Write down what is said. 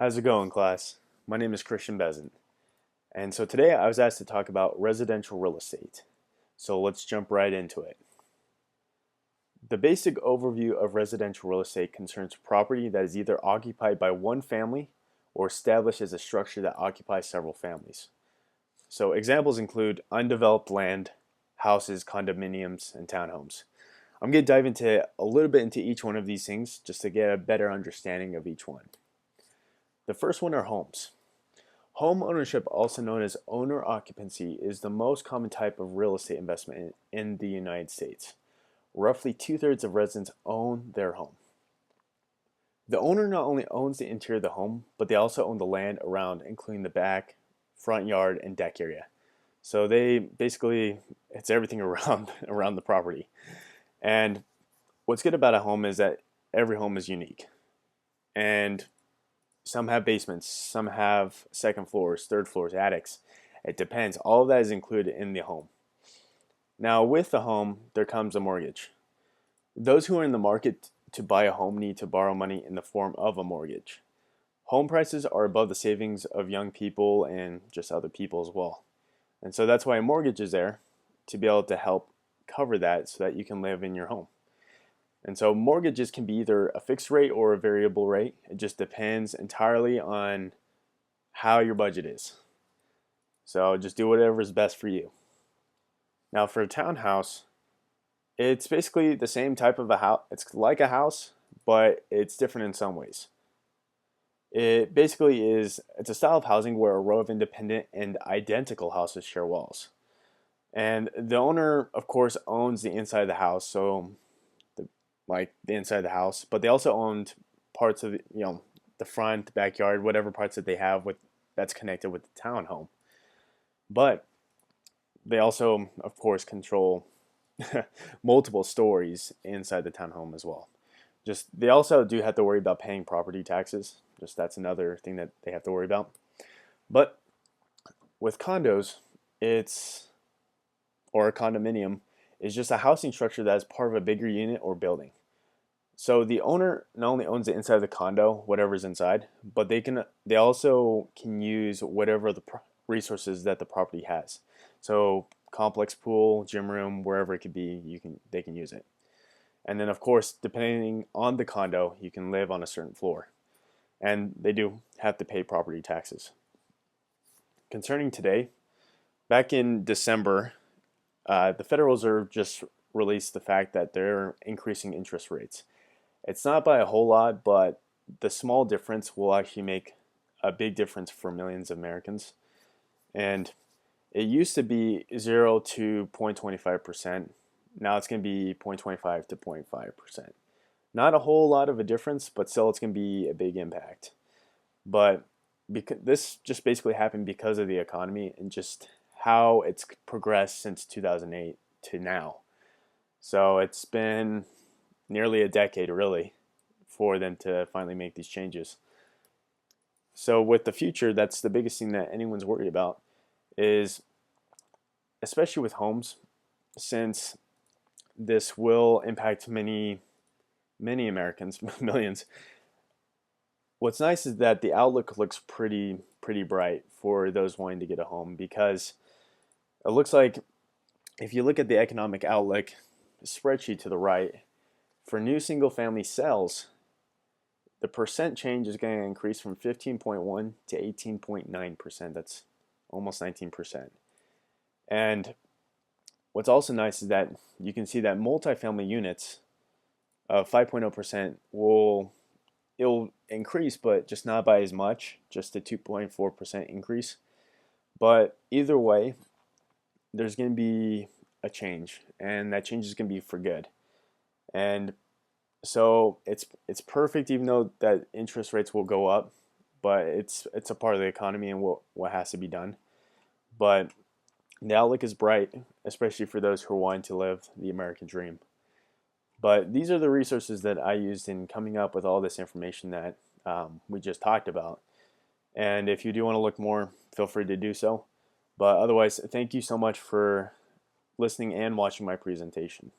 How's it going, class? My name is Christian Bezant, and so today I was asked to talk about residential real estate. So let's jump right into it. The basic overview of residential real estate concerns property that is either occupied by one family or established as a structure that occupies several families. So examples include undeveloped land, houses, condominiums, and townhomes. I'm going to dive into a little bit into each one of these things just to get a better understanding of each one. The first one are homes. Home ownership, also known as owner occupancy, is the most common type of real estate investment in the United States. Roughly 2/3 of residents own their home. The owner not only owns the interior of the home, but they also own the land around, including the back, front yard, and deck area. So it's everything around the property. And what's good about a home is that every home is unique. And some have basements, some have second floors, third floors, attics. It depends. All of that is included in the home. Now, with the home, there comes a mortgage. Those who are in the market to buy a home need to borrow money in the form of a mortgage. Home prices are above the savings of young people and just other people as well. And so that's why a mortgage is there, to be able to help cover that so that you can live in your home. And so mortgages can be either a fixed rate or a variable rate. It just depends entirely on how your budget is. So just do whatever is best for you. Now for a townhouse, it's basically the same type of a house. It's like a house, but it's different in some ways. It's a style of housing where a row of independent and identical houses share walls. And the owner, of course, owns the inside of the house, so the inside of the house, but they also owned parts of the front, the backyard, whatever parts that they have that's connected with the townhome. But they also, of course, control multiple stories inside the townhome as well. They also do have to worry about paying property taxes. That's another thing that they have to worry about. But with condos, or a condominium is just a housing structure that is part of a bigger unit or building. So the owner not only owns the inside of the condo, whatever's inside, but they also can use whatever the resources that the property has. So complex pool, gym room, wherever it could be, they can use it. And then of course, depending on the condo, you can live on a certain floor. And they do have to pay property taxes. Concerning today, back in December, the Federal Reserve just released the fact that they're increasing interest rates. It's not by a whole lot, but the small difference will actually make a big difference for millions of Americans. And it used to be 0 to 0.25%. Now it's going to be 0.25 to 0.5%. Not a whole lot of a difference, but still it's going to be a big impact. But this just basically happened because of the economy and just how it's progressed since 2008 to now. So it's been nearly a decade, really, for them to finally make these changes. So with the future, that's the biggest thing that anyone's worried about, is especially with homes, since this will impact many Americans, millions. What's nice is that the outlook looks pretty bright for those wanting to get a home, because it looks like if you look at the economic outlook, the spreadsheet to the right, for new single-family sales, the percent change is going to increase from 15.1 to 18.9%. That's almost 19%. And what's also nice is that you can see that multifamily units of 5.0% it'll increase, but just not by as much, just a 2.4% increase. But either way, there's going to be a change, and that change is going to be for good. And so it's perfect, even though that interest rates will go up, but it's a part of the economy and what has to be done. But the outlook is bright, especially for those who are wanting to live the American dream. But these are the resources that I used in coming up with all this information that we just talked about. And if you do want to look more, feel free to do so. But otherwise, thank you so much for listening and watching my presentation.